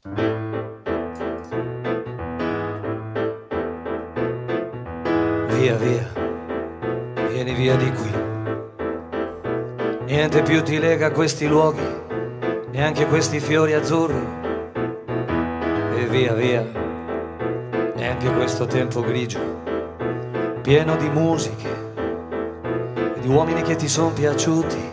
Via, via, vieni via di qui. Niente più ti lega a questi luoghi, neanche questi fiori azzurri. E via, via, neanche questo tempo grigio, pieno di musiche e di uomini che ti sono piaciuti.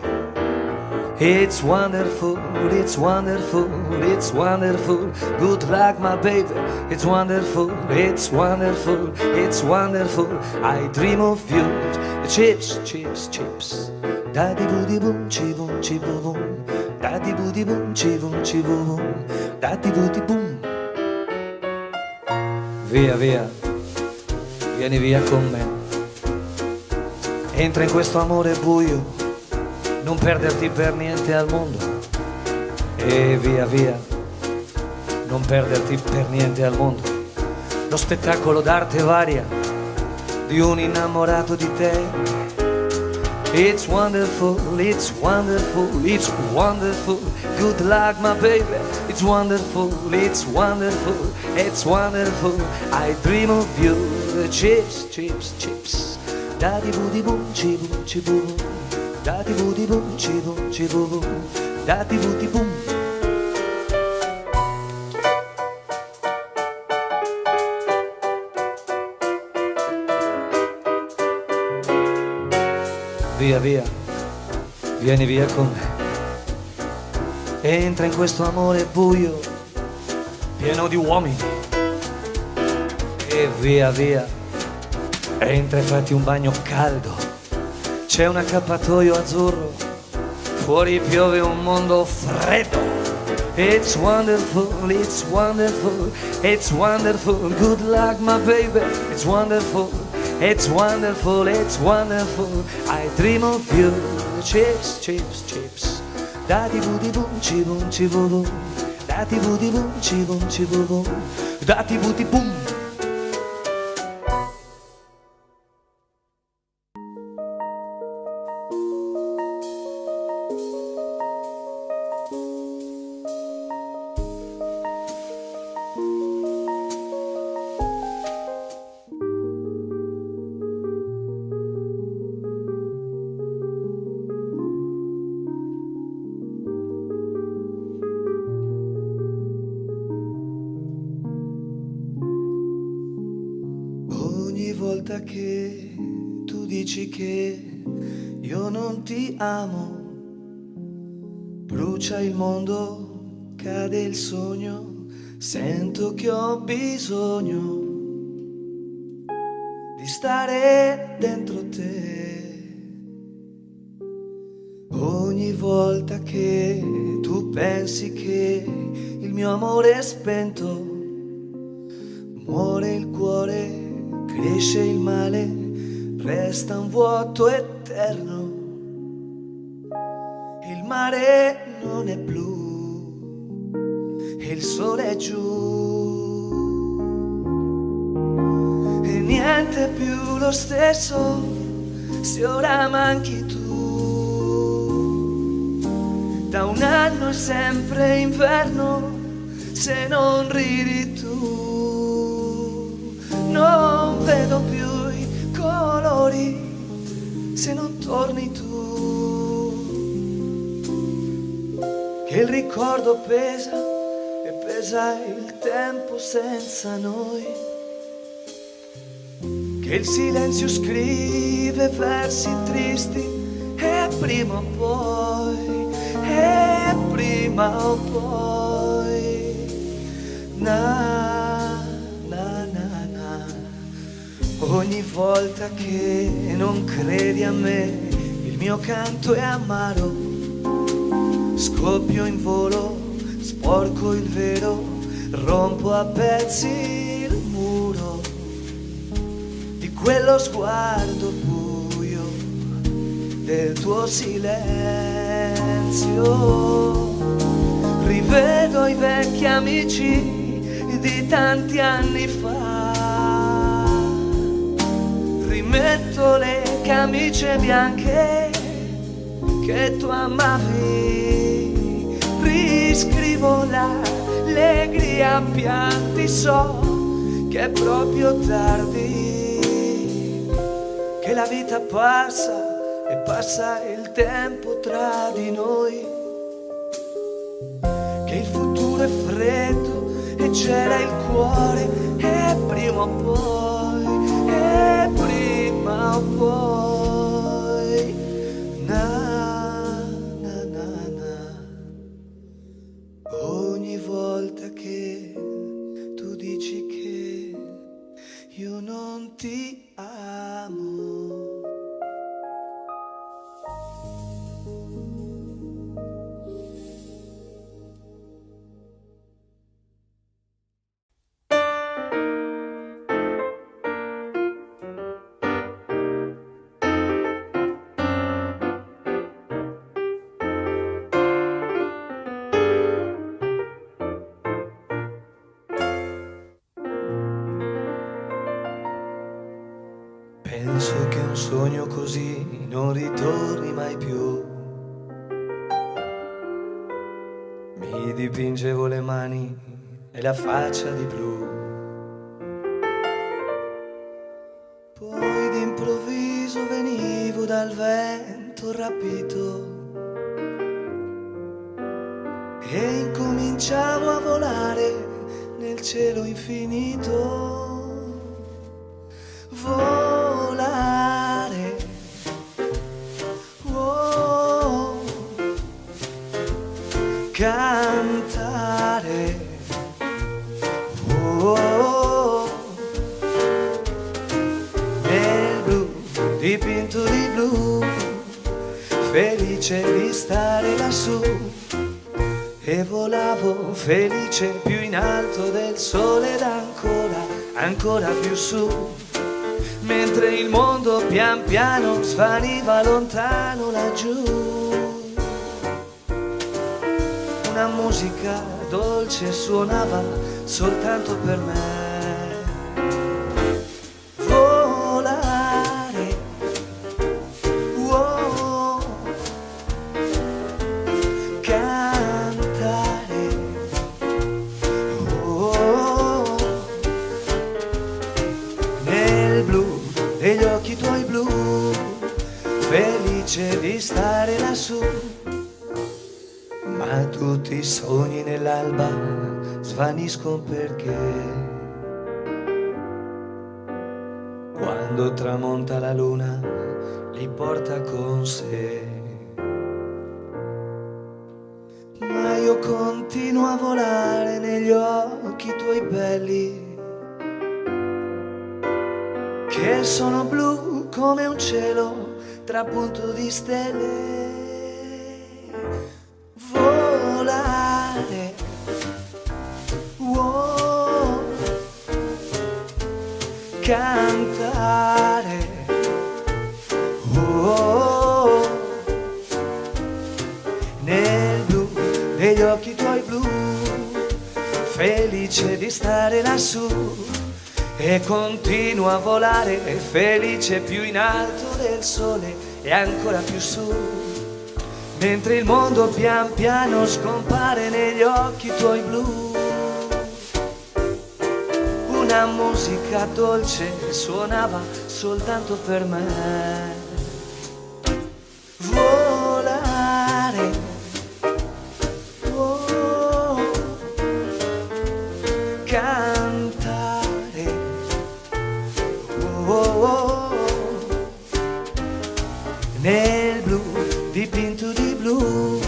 It's wonderful, it's wonderful, it's wonderful. Good luck, my baby. It's wonderful, it's wonderful, it's wonderful. I dream of you. Chips, chips, chips. Daddy booty boom, chi boom, chi boom, boom. Daddy booty boom, chi boom, chi boom, boom. Daddy booty boom. Via, via, vieni via con me. Entra in questo amore buio, non perderti per niente al mondo. E via via, non perderti per niente al mondo. Lo spettacolo d'arte varia di un innamorato di te. It's wonderful, it's wonderful, it's wonderful. Good luck, my baby. It's wonderful, it's wonderful, it's wonderful. I dream of you. Chips, chips, chips. Daddy booty boom, chi boom, chi boom. Daddy booty boom, chi boom, chi boom. Daddy booty boom. Via, via, vieni via con me. Entra in questo amore buio, pieno di uomini. E via, via, entra e fatti un bagno caldo. C'è un accappatoio azzurro, fuori piove un mondo freddo. It's wonderful, it's wonderful, it's wonderful. Good luck, my baby. It's wonderful, it's wonderful, it's wonderful. I dream of you. Chips, chips, chips. Daddy booty boom, chi boom, chi boom. Daddy booty boom, chi boom, chi boom. Daddy booty boom. Ogni volta che tu dici che io non ti amo, brucia il mondo, cade il sogno, sento che ho bisogno di stare dentro te. Ogni volta che tu pensi che il mio amore è spento, muore il cuore, cresce il male, resta un vuoto eterno. Il mare non è blu e il sole è giù. E niente più lo stesso se ora manchi tu. Da un anno è sempre inverno se non ridi tu. Non vedo più i colori se non torni tu. Che il ricordo pesa e pesa il tempo senza noi. Che il silenzio scrive versi tristi e prima o poi, e prima o poi, ogni volta che non credi a me, il mio canto è amaro. Scoppio in volo, sporco il velo, rompo a pezzi il muro di quello sguardo buio del tuo silenzio. Rivedo i vecchi amici di tanti anni fa, rimetto le camicie bianche che tu amavi, riscrivo l'allegria via pianti, so che è proprio tardi, che la vita passa e passa il tempo tra di noi, che il futuro è freddo e c'era il cuore, e prima o poi, na, na, na, na. Ogni volta che tu dici che io non ti amo, penso che un sogno così non ritorni mai più. Mi dipingevo le mani e la faccia di blu, poi d'improvviso venivo dal vento rapito e incominciavo a volare nel cielo infinito. Volare, oh, cantare, oh, nel blu, dipinto di blu, felice di stare lassù, e volavo felice più in alto del sole ed ancora più su, mentre il mondo pian piano svaniva lontano laggiù. Una musica dolce suonava soltanto per me. Volare, oh, cantare, oh, nel blu degli occhi tuoi blu, felice di stare lassù. Ma tutti i sogni nell'alba svaniscono perché quando tramonta la luna li porta con sé. Ma io continuo a volare negli occhi tuoi belli, che sono blu come un cielo trapunto di stelle. Volare, oh, cantare, oh, nel blu degli occhi tuoi blu, felice di stare lassù, e continuo a volare felice più in alto del sole e ancora più su, mentre il mondo pian piano scompare negli occhi tuoi blu. Una musica dolce suonava soltanto per me. Volare, oh, cantare, oh, oh, nel blu dipinto di blu,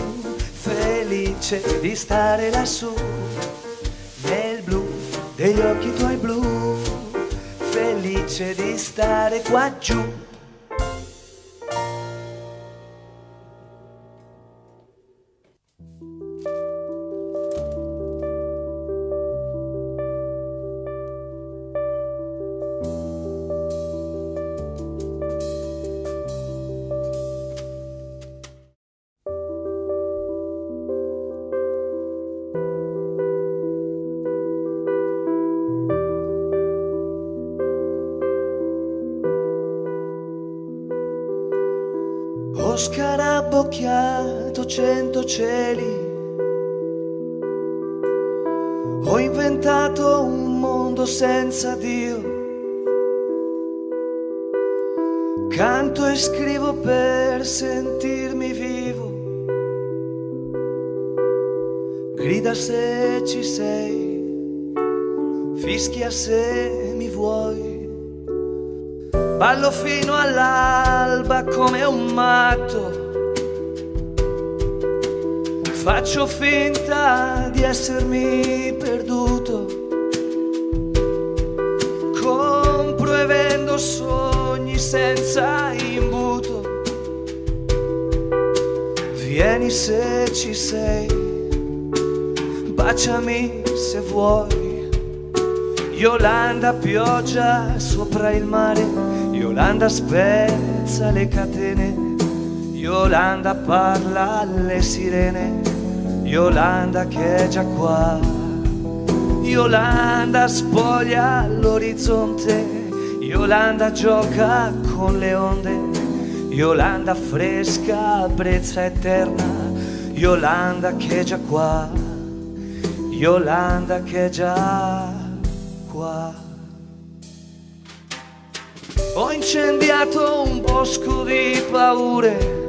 felice di stare lassù, nel blu degli occhi tuoi blu, felice di stare qua giù. Ho scarabocchiato 100 cieli, Ho inventato un mondo senza Dio. Canto e scrivo per sentirmi vivo. Grida se ci sei, fischia se mi vuoi. Ballo fino all'alba come un matto. Faccio finta di essermi perduto. Compro e vendo sogni senza imbuto. Vieni se ci sei, baciami se vuoi. Yolanda pioggia sopra il mare, Yolanda spezza le catene, Yolanda parla alle sirene, Yolanda che è già qua. Yolanda spoglia l'orizzonte, Yolanda gioca con le onde, Yolanda fresca, brezza eterna, Yolanda che è già qua, Yolanda che è già qua. Ho incendiato un bosco di paure.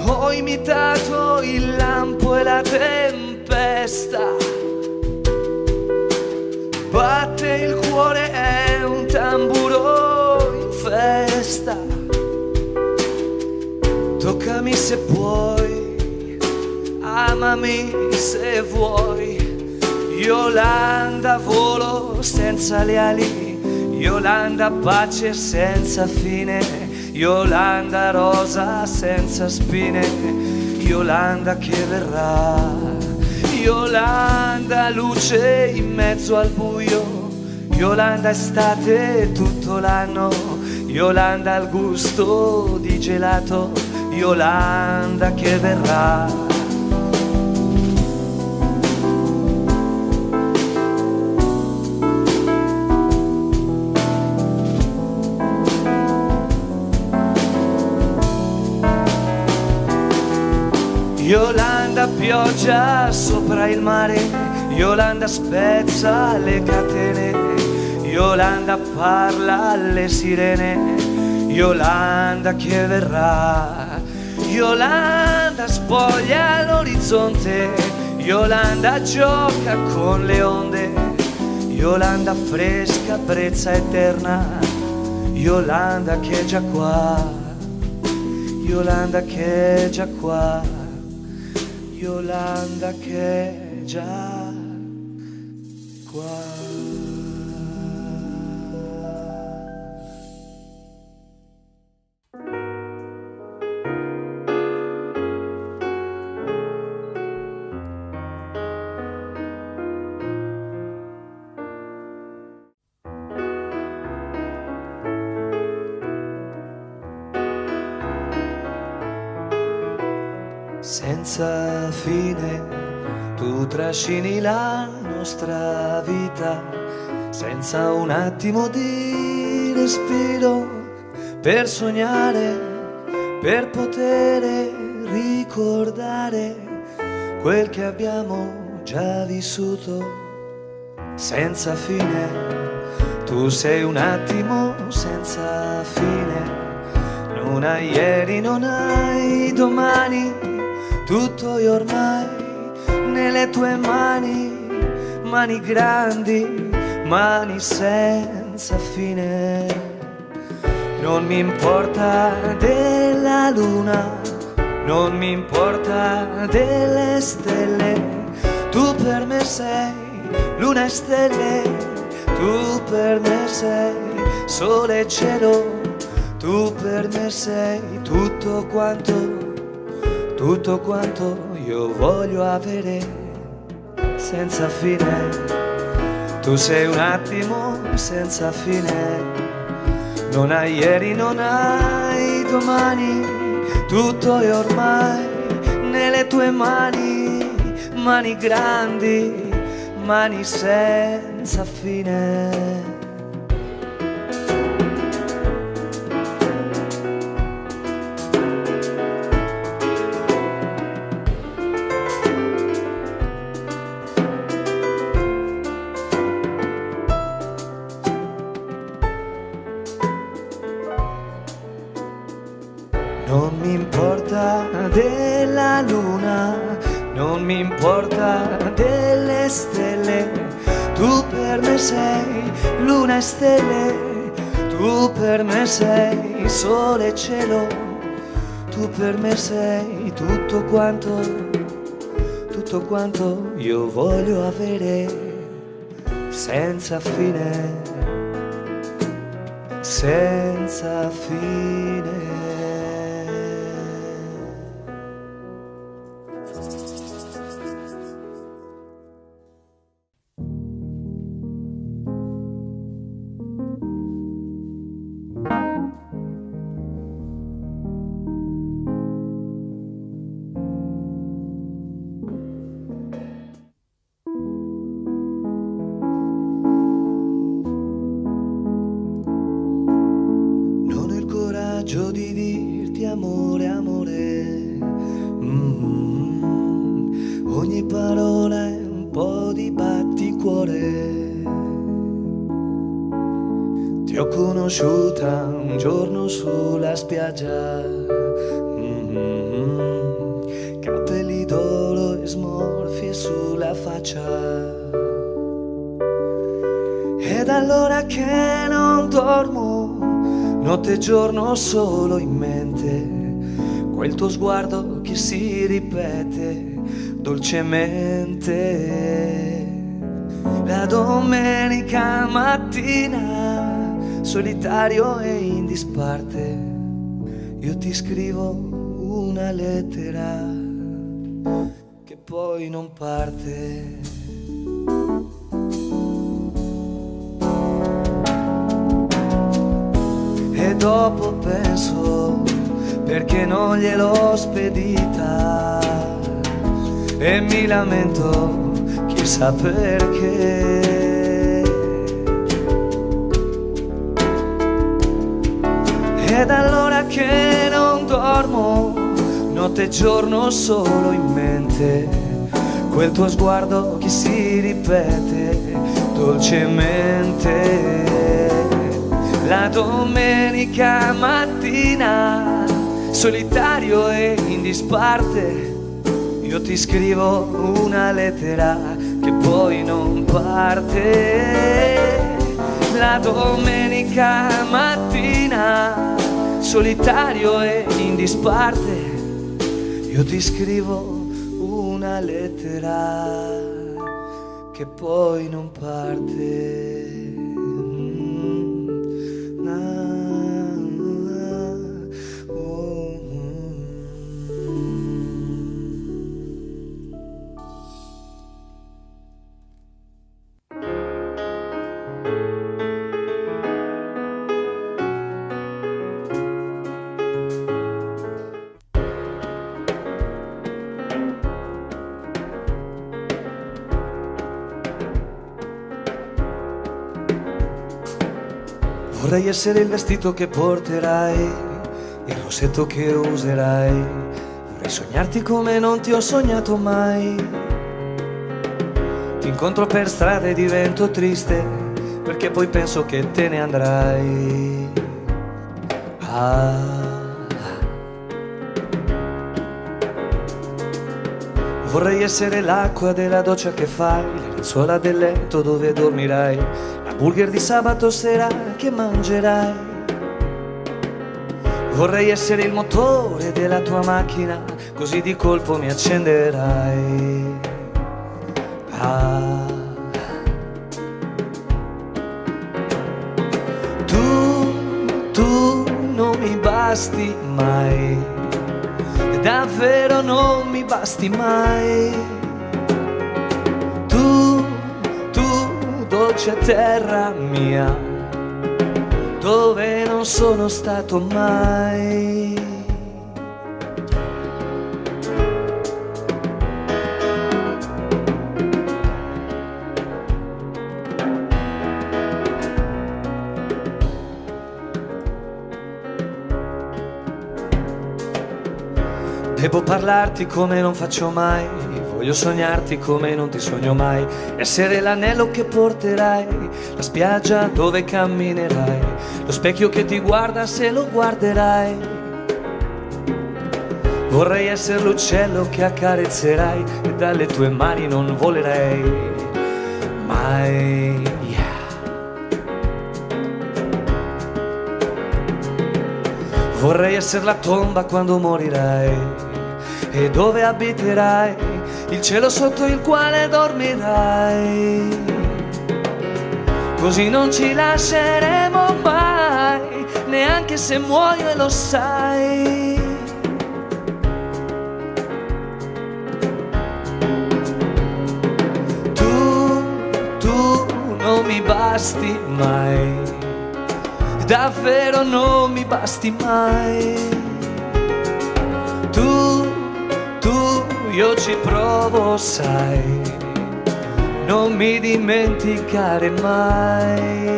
Ho imitato il lampo e la tempesta. Batte il cuore, è un tamburo in festa. Toccami se puoi, amami se vuoi. Yolanda volo senza le ali, Yolanda pace senza fine, Yolanda rosa senza spine, Yolanda che verrà, Yolanda luce in mezzo al buio, Yolanda estate tutto l'anno, Yolanda al gusto di gelato, Yolanda che verrà. Yolanda pioggia sopra il mare, Yolanda spezza le catene, Yolanda parla alle sirene, Yolanda che verrà. Yolanda spoglia l'orizzonte, Yolanda gioca con le onde, Yolanda fresca, brezza eterna, Yolanda che è già qua, Yolanda che è già qua, Yolanda che è già qua. Senza fine tu trascini la nostra vita, senza un attimo di respiro, per sognare, per poter ricordare quel che abbiamo già vissuto. Senza fine tu sei un attimo senza fine, non hai ieri, non hai domani, tutto è ormai nelle tue mani, mani grandi, mani senza fine. Non mi importa della luna, non mi importa delle stelle, tu per me sei luna e stelle, tu per me sei sole e cielo, tu per me sei tutto quanto io voglio avere senza fine. Tu sei un attimo senza fine, non hai ieri, non hai domani, tutto è ormai nelle tue mani, mani grandi, mani senza fine. Non mi importa della luna, non mi importa delle stelle, tu per me sei luna e stelle, tu per me sei sole e cielo, tu per me sei tutto quanto io voglio avere, senza fine, senza fine. Di dirti amore, amore, ogni parola è un po' di batticuore. Ti ho conosciuta un giorno sulla spiaggia, capelli d'oro e smorfie sulla faccia. Ed allora che non dormo, notte e giorno solo in mente, quel tuo sguardo che si ripete dolcemente. La domenica mattina, solitario e in disparte, io ti scrivo una lettera che poi non parte. E dopo penso perché non gliel'ho spedita e mi lamento chissà perché. Ed allora che non dormo, notte e giorno solo in mente, quel tuo sguardo che si ripete dolcemente. La domenica mattina, solitario e in disparte, io ti scrivo una lettera che poi non parte. La domenica mattina, solitario e in disparte, io ti scrivo una lettera che poi non parte. Vorrei essere il vestito che porterai, il rossetto che userai. Vorrei sognarti come non ti ho sognato mai. Ti incontro per strada e divento triste, perché poi penso che te ne andrai. Vorrei essere l'acqua della doccia che fai, le lenzuola del letto dove dormirai, burger di sabato sera che mangerai. Vorrei essere il motore della tua macchina, così di colpo mi accenderai. Tu non mi basti mai, davvero non mi basti mai. Tu, dolce terra mia, dove non sono stato mai. Devo parlarti come non faccio mai, voglio sognarti come non ti sogno mai, essere l'anello che porterai, la spiaggia dove camminerai, lo specchio che ti guarda se lo guarderai. Vorrei essere l'uccello che accarezzerai e dalle tue mani non volerei mai. Vorrei essere la tomba quando morirai e dove abiterai, il cielo sotto il quale dormirai. Così non ci lasceremo mai, neanche se muoio e lo sai. Tu non mi basti mai, davvero non mi basti mai. Tu, io ci provo, sai, non mi dimenticare mai.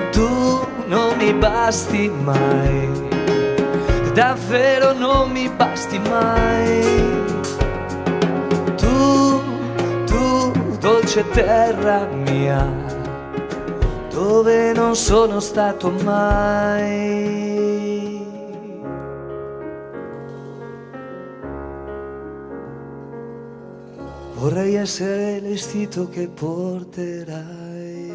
Tu non mi basti mai, davvero non mi basti mai. Tu, dolce terra mia, dove non sono stato mai. Vorrei essere il vestito che porterai.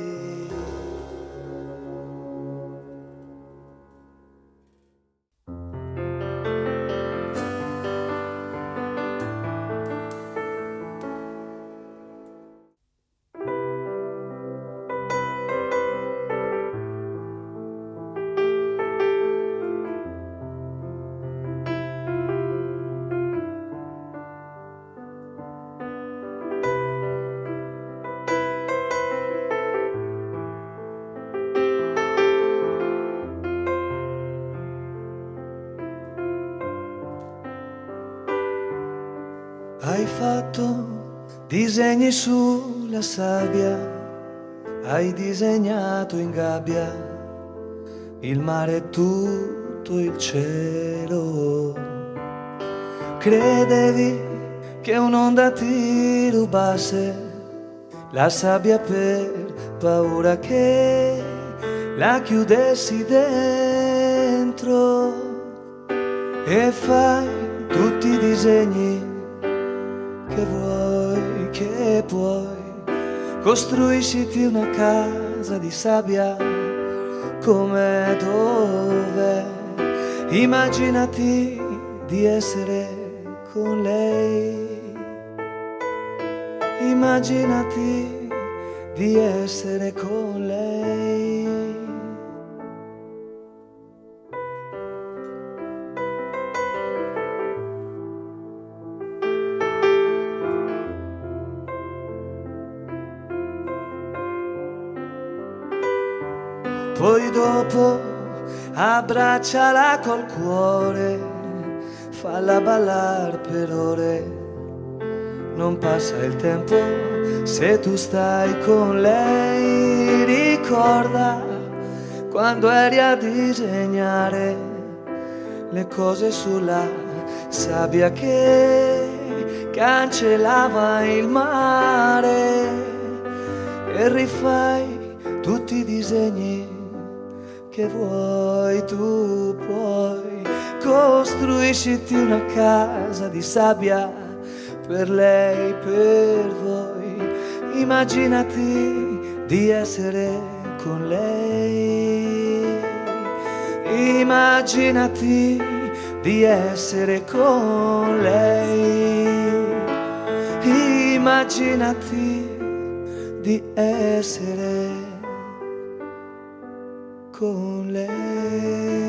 Hai fatto disegni sulla sabbia, hai disegnato in gabbia il mare e tutto il cielo. Credevi che un'onda ti rubasse la sabbia per paura che la chiudessi dentro, e fai tutti i disegni che vuoi, che puoi, costruisciti una casa di sabbia come dove. Immaginati di essere con lei, immaginati di essere con lei. Poi dopo abbracciala col cuore, falla ballar per ore. Non passa il tempo se tu stai con lei. Ricorda quando eri a disegnare le cose sulla sabbia che cancellava il mare, e rifai tutti i disegni che vuoi. Tu puoi costruisciti una casa di sabbia per lei, per voi. Immaginati di essere con lei, immaginati di essere con lei, immaginati di essere con lei.